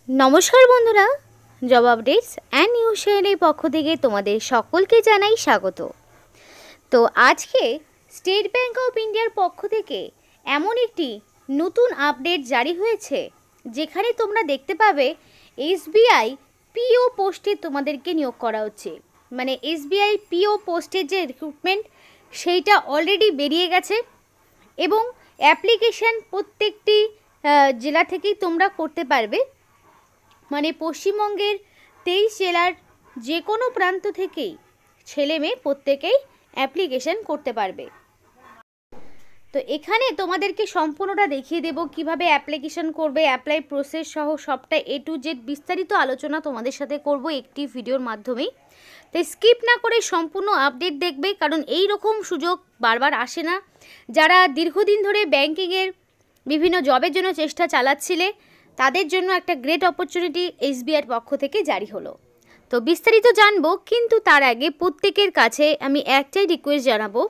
नमस्कार बंधुरा जब अपडेट्स एंड न्यूज चैनल पक्ष থেকে তোমাদের সকলকে জানাই স্বাগত। তো আজকে স্টেট ব্যাংক অফ ইন্ডিয়ার পক্ষ থেকে এমন একটি নতুন আপডেট জারি হয়েছে যেখানে তোমরা দেখতে পাবে এসবিআই পিও পোস্টে তোমাদেরকে নিয়োগ করা হচ্ছে। মানে এসবিআই পিও পোস্টের যে রিক্রুটমেন্ট সেইটা অলরেডি বেরিয়ে গেছে এবং অ্যাপ্লিকেশন প্রত্যেকটি জেলা থেকেই তোমরা করতে পারবে। মানে পশ্চিমবঙ্গের 23 জেলার যে কোনো প্রান্ত থেকেই ছেলে মেয়ে প্রত্যেকেই অ্যাপ্লিকেশন করতে পারবে। তো এখানে তোমাদেরকে সম্পূর্ণটা দেখিয়ে দেব কিভাবে অ্যাপ্লিকেশন করবে, অ্যাপ্লাই প্রসেস সহ সবটা A to Z বিস্তারিত আলোচনা তোমাদের সাথে করব একটি ভিডিওর মাধ্যমেই। তাই স্কিপ না করে সম্পূর্ণ আপডেট দেখবে, কারণ এই রকম সুযোগ বারবার আসে না। যারা দীর্ঘদিন ধরে ব্যাংকিংয়ের বিভিন্ন জবের জন্য চেষ্টা চালাচ্ছিলে তাদের জন্য একটা গ্রেট অপরচুনিটি এসবিআইয়ের পক্ষ থেকে জারি হলো। তো বিস্তারিত জানবো, কিন্তু তার আগে প্রত্যেকের কাছে আমি একটাই রিকোয়েস্ট জানাবো,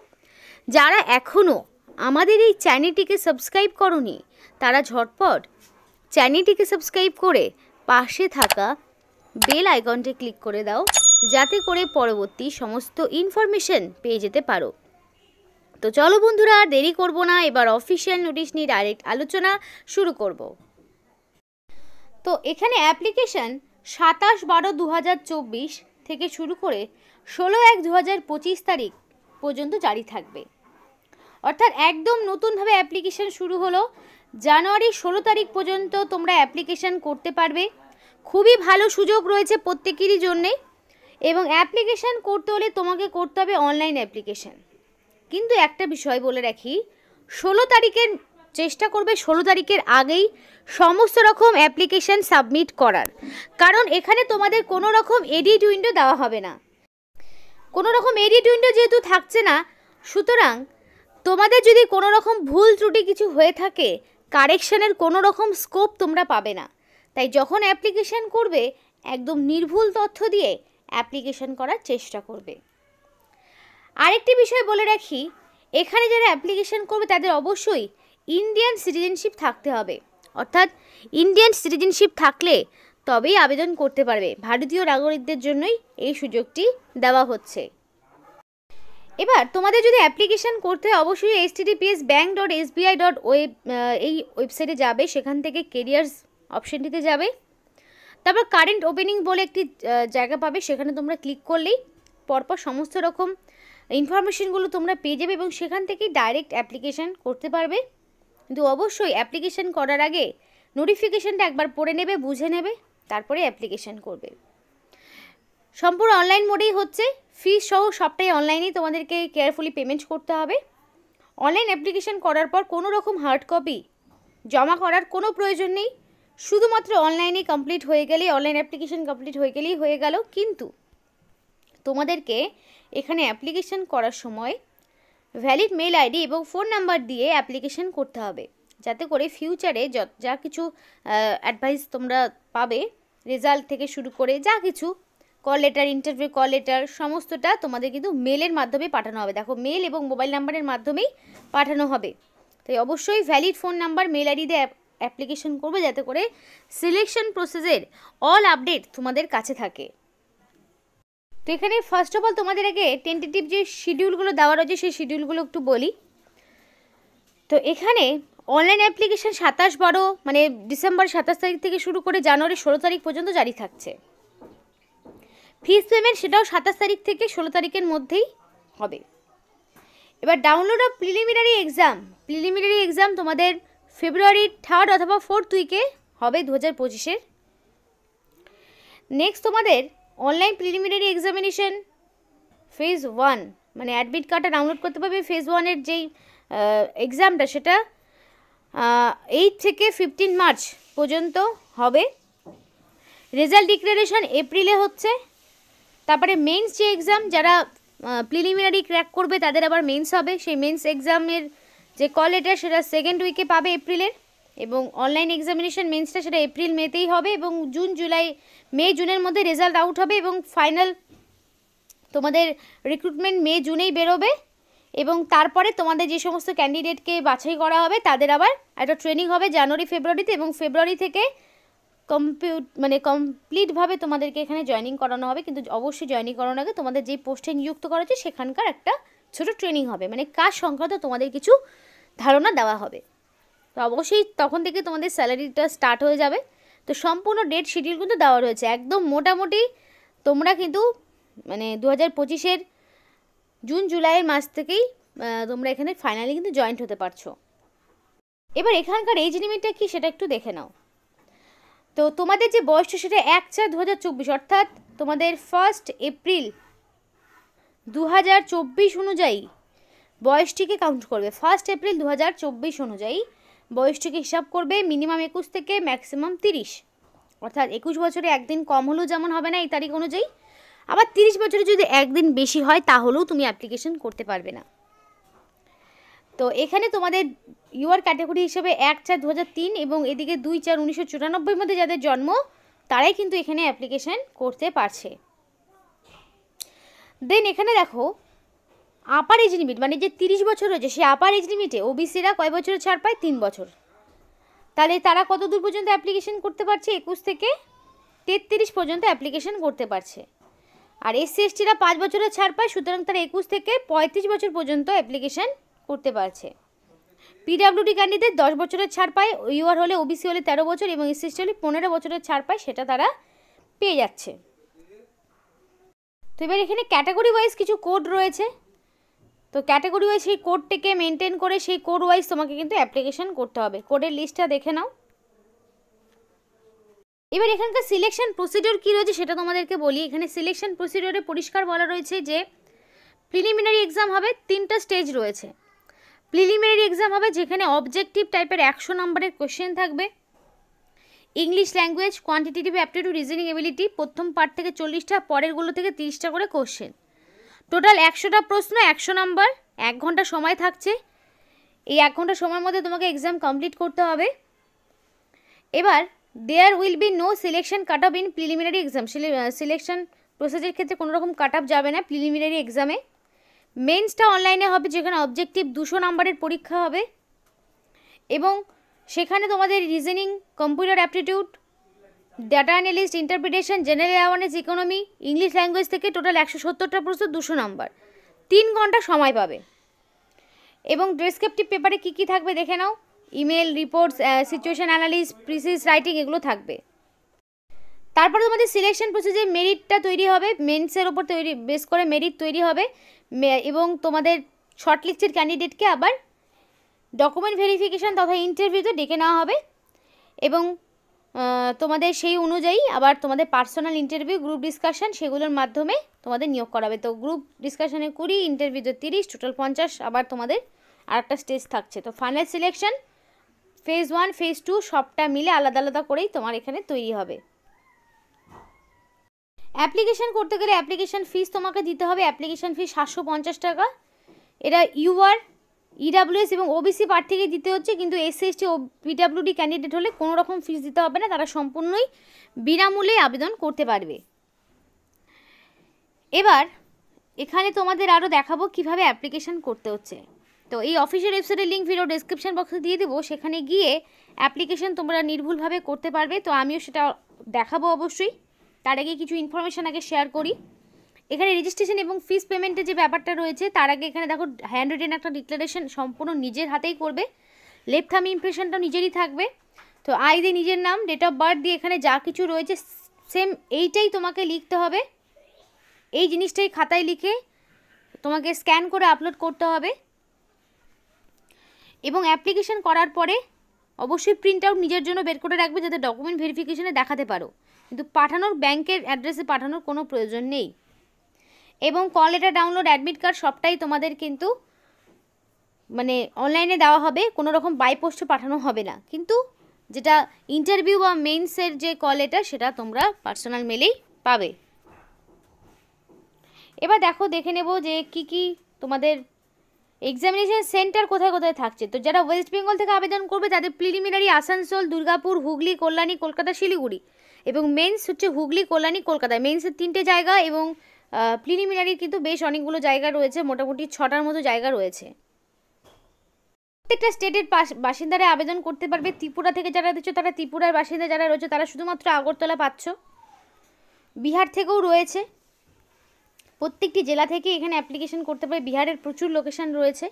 যারা এখনও আমাদের এই চ্যানেলটিকে সাবস্ক্রাইব করোনি তারা ঝটপট চ্যানেলটিকে সাবস্ক্রাইব করে পাশে থাকা বেল আইকনটি ক্লিক করে দাও, যাতে করে পরবর্তী সমস্ত ইনফরমেশন পেয়ে যেতে পারো। তো চলো বন্ধুরা, আর দেরি করব না, এবার অফিসিয়াল নোটিশ নিয়ে ডাইরেক্ট আলোচনা শুরু করব। তো এখানে অ্যাপ্লিকেশান 27/12/2024 থেকে শুরু করে 16/1/2025 তারিখ পর্যন্ত জারি থাকবে। অর্থাৎ একদম নতুনভাবে অ্যাপ্লিকেশান শুরু হলো। জানুয়ারি 16 তারিখ পর্যন্ত তোমরা অ্যাপ্লিকেশান করতে পারবে। খুবই ভালো সুযোগ রয়েছে প্রত্যেকেরই জন্যে। এবং অ্যাপ্লিকেশান করতে হলে তোমাকে করতে হবে অনলাইন অ্যাপ্লিকেশান। কিন্তু একটা বিষয় বলে রাখি, 16 তারিখের চেষ্টা করবে 16 তারিখের আগেই সমস্ত রকম অ্যাপ্লিকেশান সাবমিট করার, কারণ এখানে তোমাদের কোনো রকম এডিট উইন্ডো দেওয়া হবে না। কোনো রকম এডিট উইন্ডো যেহেতু থাকছে না, সুতরাং তোমাদের যদি কোনো রকম ভুল ত্রুটি কিছু হয়ে থাকে কারেকশানের কোনো রকম স্কোপ তোমরা পাবে না। তাই যখন অ্যাপ্লিকেশান করবে একদম নির্ভুল তথ্য দিয়ে অ্যাপ্লিকেশান করার চেষ্টা করবে। আরেকটি বিষয় বলে রাখি, এখানে যারা অ্যাপ্লিকেশান করবে তাদের অবশ্যই ইন্ডিয়ান সিটিজেনশিপ থাকতে হবে। অর্থাৎ ইন্ডিয়ান সিটিজেনশিপ থাকলে তবেই আবেদন করতে পারবে। ভারতীয় নাগরিকদের জন্যই এই সুযোগটি দেওয়া হচ্ছে। এবার তোমাদের যদি অ্যাপ্লিকেশান করতে হয় অবশ্যই https://bank.sbi.web এই ওয়েবসাইটে যাবে, সেখান থেকে কেরিয়ার্স অপশানটিতে যাবে, তারপর কারেন্ট ওপেনিং বলে একটি জায়গা পাবে, সেখানে তোমরা ক্লিক করলেই পরপর সমস্ত রকম ইনফরমেশনগুলো তোমরা পেয়ে যাবে এবং সেখান থেকেই ডাইরেক্ট অ্যাপ্লিকেশান করতে পারবে। কিন্তু অবশ্যই অ্যাপ্লিকেশান করার আগে নোটিফিকেশানটা একবার পড়ে নেবে, বুঝে নেবে, তারপরে অ্যাপ্লিকেশান করবে। সম্পূর্ণ অনলাইন মোডেই হচ্ছে, ফিস সহ সবটাই অনলাইনেই তোমাদেরকে কেয়ারফুলি পেমেন্ট করতে হবে। অনলাইন অ্যাপ্লিকেশান করার পর কোনো রকম হার্ড কপি জমা করার কোনো প্রয়োজন নেই, শুধুমাত্র অনলাইনে কমপ্লিট হয়ে গেলেই, অনলাইন অ্যাপ্লিকেশান কমপ্লিট হয়ে গেলেই হয়ে গেল। কিন্তু তোমাদেরকে এখানে অ্যাপ্লিকেশান করার সময় ভ্যালিড মেল আইডি এবং ফোন নাম্বার দিয়ে অ্যাপ্লিকেশান করতে হবে, যাতে করে ফিউচারে যা কিছু অ্যাডভাইস তোমরা পাবে, রেজাল্ট থেকে শুরু করে যা কিছু, call letter, interview call letter, সমস্তটা তোমাদের কিন্তু মেলের মাধ্যমে পাঠানো হবে। দেখো, মেল এবং মোবাইল নাম্বারের মাধ্যমেই পাঠানো হবে। তাই অবশ্যই valid phone number, mail ID দিয়ে অ্যাপ্লিকেশান করবে, যাতে করে সিলেকশন প্রসেসের অল আপডেট তোমাদের কাছে থাকে। তো এখানে ফার্স্ট অফ অল তোমাদের আগে টেন্টেটিভ যে শিডিউলগুলো দেওয়া রয়েছে সেই শিডিউলগুলো একটু বলি। তো এখানে অনলাইন অ্যাপ্লিকেশান 27/12 মানে ডিসেম্বর 27 তারিখ থেকে শুরু করে জানুয়ারি 16 তারিখ পর্যন্ত জারি থাকছে। ফিস পেমেন্ট সেটাও 27 তারিখ থেকে 16 তারিখের মধ্যেই হবে। এবার ডাউনলোড অফ প্রিলিমিনারি এক্সাম তোমাদের ফেব্রুয়ারি 3rd অথবা 4th উইকে হবে 2025-এর। নেক্সট তোমাদের অনলাইন প্রিলিমিনারি এক্সামিনেশন ফেজ 1 মানে অ্যাডমিট কার্ডটা ডাউনলোড করতে পারবে। ফেজ 1-এর যেই এক্সামটা সেটা 8 থেকে 15 মার্চ পর্যন্ত হবে। রেজাল্ট ডিক্লারেশন এপ্রিলে হচ্ছে। তারপরে মেন্স যে এক্সাম, যারা প্রিলিমিনারি ক্র্যাক করবে তাদের আবার মেন্স হবে। সেই মেন্স এক্সামের যে কল লেটার সেটা 2nd উইকে পাবে এপ্রিলের। এবং অনলাইন এক্সামিনেশন মেন্সটা সেটা এপ্রিল মেতেই হবে এবং জুনের মধ্যে রেজাল্ট আউট হবে এবং ফাইনাল তোমাদের রিক্রুটমেন্ট জুনেই বেরোবে। এবং তারপরে তোমাদের যে সমস্ত ক্যান্ডিডেটকে বাছাই করা হবে তাদের আবার একটা ট্রেনিং হবে জানুয়ারি ফেব্রুয়ারিতে, এবং ফেব্রুয়ারি থেকে কমপ্লিটভাবে তোমাদেরকে এখানে জয়েনিং করানো হবে, কিন্তু অবশ্যই জয়েনিং করানোর আগে তোমাদের যেই পোস্টে নিযুক্ত করা হচ্ছে সেখানকার একটা ছোটো ট্রেনিং হবে, মানে কাজ সংক্রান্ত তোমাদের কিছু ধারণা দেওয়া হবে। তো অবশ্যই তখন থেকে তোমাদের স্যালারিটা স্টার্ট হয়ে যাবে। তো সম্পূর্ণ ডেট শিডিউল কিন্তু দেওয়া রয়েছে, একদম মোটামুটি তোমরা কিন্তু মানে 2025-এর জুন জুলাইয়ের মাস থেকেই তোমরা এখানে ফাইনালি কিন্তু জয়েন্ট হতে পারছো। এবার এখানকার এজ লিমিটটা কি সেটা একটু দেখে নাও। তো তোমাদের যে বয়সটা সেটা 1/4/2024, অর্থাৎ তোমাদের 1 এপ্রিল 2024 অনুযায়ী বয়সটিকে কাউন্ট করবে। 1 এপ্রিল 2024 অনুযায়ী বয়সটিকে হিসাব করবে, মিনিমাম 21 থেকে ম্যাক্সিমাম 30, অর্থাৎ 21 বছরে একদিন কম হলেও যেমন হবে না এই তারিখ অনুযায়ী, আবার 30 বছরে যদি একদিন বেশি হয় তাহলেও তুমি অ্যাপ্লিকেশন করতে পারবে না। তো এখানে তোমাদের ইউআর ক্যাটাগরি হিসেবে 1/4/2003 এবং এদিকে 2/4/1994 মধ্যে যাদের জন্ম তারাই কিন্তু এখানে অ্যাপ্লিকেশন করতে পারছে। দেন এখানে দেখো আপার এজ লিমিট, মানে যে 30 বছর রয়েছে সেই আপার এজ লিমিটে ওবিসিরা কয় বছরের ছাড় পায়? 3 বছর। তাহলে তারা কত দূর পর্যন্ত অ্যাপ্লিকেশন করতে পারছে? 21 থেকে 33 পর্যন্ত অ্যাপ্লিকেশন করতে পারছে। আর এসসি এসটিরা 5 বছরের ছাড় পায়, সুতরাং তারা 21 থেকে 35 বছর পর্যন্ত অ্যাপ্লিকেশন করতে পারছে। পিডাব্লিউডি ক্যান্ডিডেট 10 বছরের ছাড় পায়, ইউআর হলে ওবিসি হলে 13 বছর এবং এসসি এসটি হলে 15 বছরের ছাড় পায়, সেটা তারা পেয়ে যাচ্ছে। তো এবার এখানে ক্যাটাগরি ওয়াইজ কিছু কোড রয়েছে, তো ক্যাটাগরি ওয়াইজ সেই কোডটিকে মেনটেন করে সেই কোড ওয়াইজ তোমাকে কিন্তু অ্যাপ্লিকেশন করতে হবে। কোডের লিস্টটা দেখে নাও। এবার এখানকার সিলেকশন প্রসিডিওর কী রয়েছে সেটা তোমাদেরকে বলি। এখানে সিলেকশন প্রসিডিওরে পরিষ্কার বলা রয়েছে যে প্রিলিমিনারি এক্সাম হবে, 3টা স্টেজ রয়েছে। প্রিলিমিনারি এক্সাম হবে যেখানে অবজেক্টিভ টাইপের 100 নম্বরের কোশ্চেন থাকবে, English language, quantitative aptitude, reasoning ability, প্রথম পার্ট থেকে 40টা, পরেরগুলো থেকে 30টা করে কোশ্চেন, টোটাল 100টা প্রশ্ন, 100 নম্বর, 1 ঘন্টা সময় থাকছে। এই 1 ঘন্টা সময়ের মধ্যে তোমাকে এক্সাম কমপ্লিট করতে হবে। এবার there will be no selection cut off in preliminary exam, selection প্রসেসের ক্ষেত্রে কোনো রকম কাট অফ যাবে না প্রিলিমিনারি এক্সামে। মেন্সটা অনলাইনে হবে যেখানে অবজেক্টিভ 200 নম্বরের পরীক্ষা হবে এবং সেখানে তোমাদের reasoning, computer aptitude, data analyst, interpretation, general awareness, economy, English language থেকে টোটাল 170টা প্রশ্ন, 200 নম্বর, 3 ঘন্টা সময় পাবে। এবং ডেসক্রিপটিভ পেপারে কী কী থাকবে দেখে নাও। Email, reports, situation analysis, precis writing এগুলো থাকবে। তারপরে তোমাদের সিলেকশন প্রসেসে মেরিটটা তৈরি হবে, মেন্সের ওপর বেস করে মেরিট তৈরি হবে এবং তোমাদের শর্টলিস্টেড ক্যান্ডিডেটকে আবার ডকুমেন্ট ভেরিফিকেশান তথা ইন্টারভিউতে ডেকে নেওয়া হবে এবং তোমাদের সেই অনুযায়ী আবার তোমাদের পার্সোনাল ইন্টারভিউ, গ্রুপ ডিসকাশন সেগুলোর মাধ্যমে তোমাদের নিয়োগ করা হবে। তো গ্রুপ ডিসকাশনে 20, ইন্টারভিউতে 30, টোটাল 50 আবার তোমাদের আরেকটা স্টেজ থাকছে। তো ফাইনাল সিলেকশন ফেজ 1, ফেজ 2 সবটা মিলে আলাদা আলাদা করেই তোমার এখানে তৈরি হবে। অ্যাপ্লিকেশান করতে গেলে অ্যাপ্লিকেশান ফিস তোমাকে দিতে হবে। অ্যাপ্লিকেশান ফিস 750 টাকা। এটা ইউআর, ইডাব্লিউএস এবং ওবিসি প্রার্থীকে দিতে হচ্ছে, কিন্তু এসসি এসটি ও পিডাব্লিউডি ক্যান্ডিডেট হলে কোনো রকম ফিস দিতে হবে না, তারা সম্পূর্ণই বিনামূল্যে আবেদন করতে পারবে। এবার এখানে তোমাদের আরও দেখাবো কিভাবে অ্যাপ্লিকেশান করতে হচ্ছে। তো এই অফিসিয়াল ওয়েবসাইটের লিঙ্ক ভিডিও ডেসক্রিপশন বক্সে দিয়ে দেবো, সেখানে গিয়ে অ্যাপ্লিকেশান তোমরা নির্ভুলভাবে করতে পারবে। তো আমিও সেটা দেখাবো অবশ্যই। তার আগে কিছু ইনফরমেশান আগে শেয়ার করি। এখানে রেজিস্ট্রেশন এবং ফিস পেমেন্টের যে ব্যাপারটা রয়েছে তার আগে এখানে দেখো হ্যান্ড রিটেন একটা ডিক্লারেশন সম্পূর্ণ নিজের হাতেই করবে, লেফট থাম ইমপ্রেশনটাও নিজেরই থাকবে। তো আইডি, নিজের নাম, ডেট অফ বার্থ দিয়ে এখানে যা কিছু রয়েছে সেম এইটাই তোমাকে লিখতে হবে। এই জিনিসটাই খাতায় লিখে তোমাকে স্ক্যান করে আপলোড করতে হবে এবং অ্যাপ্লিকেশন করার পরে অবশ্যই প্রিন্ট আউট নিজের জন্য বের করে রাখবে যাতে ডকুমেন্ট ভেরিফিকেশনে দেখাতে পারো, কিন্তু পাঠানোর ব্যাংকের অ্যাড্রেসে পাঠানোর কোনো প্রয়োজন নেই। এবং call letter, download, admit card সবটাই তোমাদের কিন্তু মানে অনলাইনে দেওয়া হবে, কোনো রকম বাই পোস্টে পাঠানো হবে না। কিন্তু যেটা ইন্টারভিউ বা মেন্সের যে কল লেটার সেটা তোমরা পার্সোনাল মেলেই পাবে। এবার দেখে নেব যে কি কি তোমাদের এক্সামিনেশন সেন্টার কোথায় কোথায় থাকছে। তো যারা ওয়েস্ট বেঙ্গল থেকে আবেদন করবে তাদের প্রিলিমিনারি আসানসোল, দুর্গাপুর, হুগলি, কল্যাণী, কলকাতা, শিলিগুড়ি এবং মেন্স হচ্ছে হুগলি, কল্যাণী, কলকাতায়। মেন্সের 3টে জায়গা এবং প্রিলিমিনারির কিন্তু বেশ অনেকগুলো জায়গা রয়েছে, মোটামুটি 6টার মতো জায়গা রয়েছে। প্রত্যেকটা স্টেটের বাসিন্দারা আবেদন করতে পারবে। ত্রিপুরা থেকে যারা দিচ্ছ তারা ত্রিপুরার বাসিন্দা যারা রয়েছে তারা শুধুমাত্র আগরতলা পাচ্ছ। বিহার থেকেও রয়েছে, প্রত্যেকটি জেলা থেকে এখানে অ্যাপ্লিকেশন করতে পারে। বিহারের প্রচুর লোকেশন রয়েছে।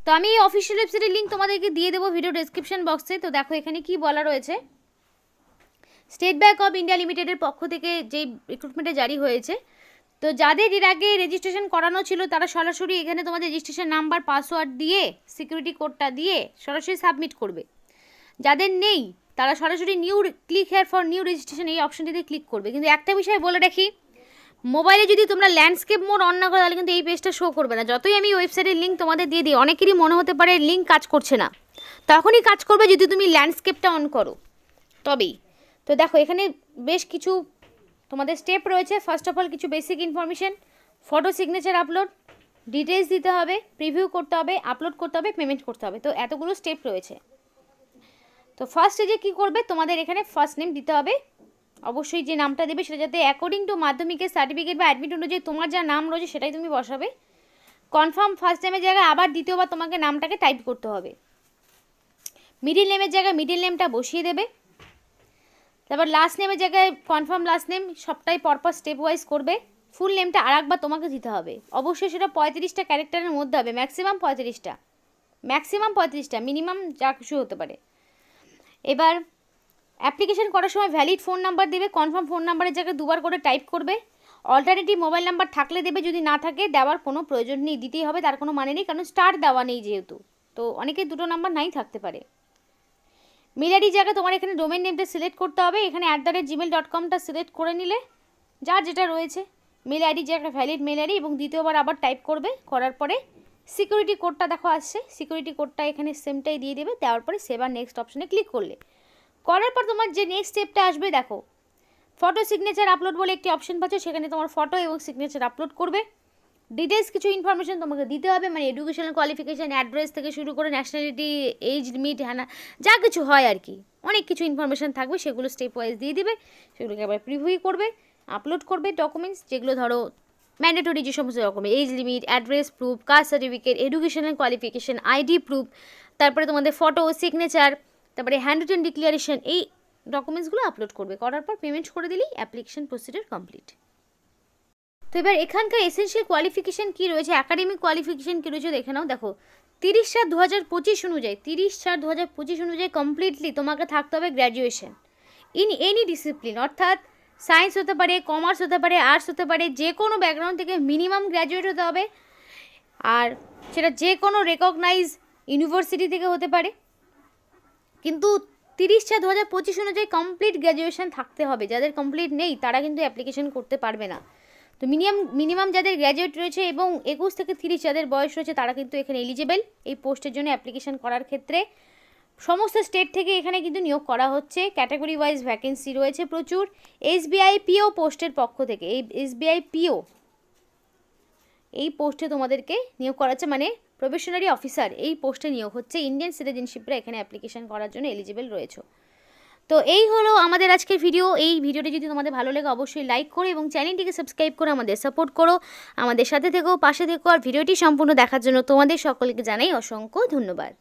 তো আমি এই অফিসিয়াল ওয়েবসাইটের লিঙ্ক তোমাদেরকে দিয়ে দেবো ভিডিও ডেসক্রিপশন বক্সে। তো দেখো এখানে কি বলা রয়েছে, স্টেট ব্যাঙ্ক অফ ইন্ডিয়া লিমিটেডের পক্ষ থেকে যে রিক্রুটমেন্টে জারি হয়েছে, তো যাদের এর আগে রেজিস্ট্রেশন করানো ছিল তারা সরাসরি এখানে তোমাদের রেজিস্ট্রেশন নাম্বার পাসওয়ার্ড দিয়ে সিকিউরিটি কোডটা দিয়ে সরাসরি সাবমিট করবে। যাদের নেই তারা সরাসরি new click here for new registration এই অপশনটিতে ক্লিক করবে। কিন্তু একটা বিষয় বলে রাখি, মোবাইলে যদি তোমরা ল্যান্ডস্কেপ মোড অন না করো তাহলে কিন্তু এই পেজটা শো করবে না। যতই আমি ওয়েবসাইটের লিঙ্ক তোমাদের দিয়ে দিই, অনেকেরই মনে হতে পারে লিঙ্ক কাজ করছে না, তখনই কাজ করবে যদি তুমি ল্যান্ডস্কেপটা অন করো তবেই। তো দেখো এখানে বেশ কিছু তোমাদের স্টেপ রয়েছে। ফার্স্ট অফ অল কিছু basic information, photo signature upload, details দিতে হবে, প্রিভিউ করতে হবে, আপলোড করতে হবে, পেমেন্ট করতে হবে। তো এতগুলো স্টেপ রয়েছে। তো ফার্স্ট স্টেজে কী করবে, তোমাদের এখানে ফার্স্ট নেম দিতে হবে। অবশ্যই যে নামটা দেবে সেটা যাতে অ্যাকর্ডিং টু মাধ্যমিকের সার্টিফিকেট বা অ্যাডমিট অনুযায়ী তোমার যা নাম রয়েছে সেটাই তুমি বসাবে। কনফার্ম ফার্স্ট নেমের জায়গায় আবার দ্বিতীয়বার তোমাকে নামটাকে টাইপ করতে হবে। মিডিল নেমের জায়গায় মিডিল নেমটা বসিয়ে দেবে। তারপর লাস্ট নেমের জায়গায় কনফার্ম লাস্ট নেম, সবটাই পরপর স্টেপ ওয়াইজ করবে। ফুল নেমটা আরেকবার তোমাকে দিতে হবে। অবশ্যই সেটা 35টা ক্যারেক্টারের মধ্যে হবে, ম্যাক্সিমাম 35টা, মিনিমাম যা কিছু হতে পারে। এবার অ্যাপ্লিকেশন করার সময় ভ্যালিড ফোন নাম্বার দেবে। কনফার্ম ফোন নাম্বারের জায়গায় দুবার করে টাইপ করবে। অল্টারনেটিভ মোবাইল নাম্বার থাকলে দেবে, যদি না থাকে দেওয়ার কোনো প্রয়োজন নেই, দিতেই হবে তার কোনো মানে নেই, কারণ স্টার দেওয়া নেই যেহেতু। তো অনেকের দুটো নাম্বার নাই থাকতে পারে। মেল আইডির জায়গায় তোমার এখানে ডোমেন নেমটা সিলেক্ট করতে হবে। এখানে @gmail.comটা সিলেক্ট করে নিলে যার যেটা রয়েছে, মেল আইডির জায়গায় ভ্যালিড মেল আইডি এবং দ্বিতীয়বার আবার টাইপ করবে। করার পরে সিকিউরিটি কোডটা দেখো আসছে, সিকিউরিটি কোডটা এখানে সেমটাই দিয়ে দেবে। দেওয়ার পরে সেভ আর নেক্সট অপশনে ক্লিক করলে, করার পর তোমার যে নেক্সট স্টেপটা আসবে দেখো, ফটো সিগনেচার আপলোড বলে একটি অপশন পাচ্ছ, সেখানে তোমার ফটো এবং সিগনেচার আপলোড করবে। ডিটেলস কিছু ইনফরমেশন তোমাকে দিতে হবে, মানে এডুকেশনাল কোয়ালিফিকেশান, অ্যাড্রেস থেকে শুরু করে ন্যাশনালিটি, এজ লিমিট, হ্যাঁ যা কিছু হয় আর কি, অনেক কিছু ইনফরমেশান থাকবে, সেগুলো স্টেপ ওয়াইজ দিয়ে দিবে। সেগুলোকে আবার প্রিভিউ করবে, আপলোড করবে ডকুমেন্টস, যেগুলো ধরো ম্যান্ডেটরি যে সমস্ত রকমের age limit, address proof, caste certificate, educational qualification, ID proof, তারপরে তোমাদের ফটো, সিগনেচার, তারপরে হ্যান্ড রিটেন ডিক্লারেশন, এই ডকুমেন্টসগুলো আপলোড করবে। করার পর পেমেন্ট করে দিলেই অ্যাপ্লিকেশন প্রসিডিউর কমপ্লিট। তো এবার এখানকার এসেনশিয়াল কোয়ালিফিকেশান কী রয়েছে, অ্যাকাডেমিক কোয়ালিফিকেশান কী রয়েছে দেখে নাও। দেখো 30/7/2025 অনুযায়ী 30/7/2025 অনুযায়ী কমপ্লিটলি তোমাকে থাকতে হবে গ্র্যাজুয়েশন ইন এনি ডিসিপ্লিন, অর্থাৎ সায়েন্স হতে পারে, কমার্স হতে পারে, আর্টস হতে পারে, যে কোনো ব্যাকগ্রাউন্ড থেকে মিনিমাম গ্র্যাজুয়েট হতে হবে। আর সেটা যে কোনো রেকগনাইজ ইউনিভার্সিটি থেকে হতে পারে, কিন্তু 30/7/2025 অনুযায়ী কমপ্লিট গ্র্যাজুয়েশন থাকতে হবে। যাদের কমপ্লিট নেই তারা কিন্তু অ্যাপ্লিকেশন করতে পারবে না। তো মিনিমাম যাদের গ্র্যাজুয়েট রয়েছে এবং 21 থেকে 30 যাদের বয়স রয়েছে তারা কিন্তু এখানে এলিজিবল এই পোস্টের জন্য অ্যাপ্লিকেশন করার ক্ষেত্রে। সমস্ত স্টেট থেকে এখানে কিন্তু নিয়োগ করা হচ্ছে। ক্যাটাগরি ওয়াইজ ভ্যাকেন্সি রয়েছে প্রচুর। SBI PO পোস্টের পক্ষ থেকে, এই SBI PO এই পোস্টে তোমাদেরকে নিয়োগ করা হচ্ছে, মানে প্রবেশনারি অফিসার এই পোস্টে নিয়োগ হচ্ছে। ইন্ডিয়ান সিটিজেনশিপরা এখানে অ্যাপ্লিকেশন করার জন্য এলিজিবল রয়েছে। তো এই হলো আমাদের আজকের ভিডিও। এই ভিডিওটি যদি তোমাদের ভালো লাগে অবশ্যই লাইক করো এবং চ্যানেলটিকে সাবস্ক্রাইব করে আমাদের সাপোর্ট করো, আমাদের সাথে থেকো, পাশে থেকো। আর ভিডিওটি সম্পূর্ণ দেখার জন্য তোমাদের সকলকে জানাই অসংখ্য ধন্যবাদ।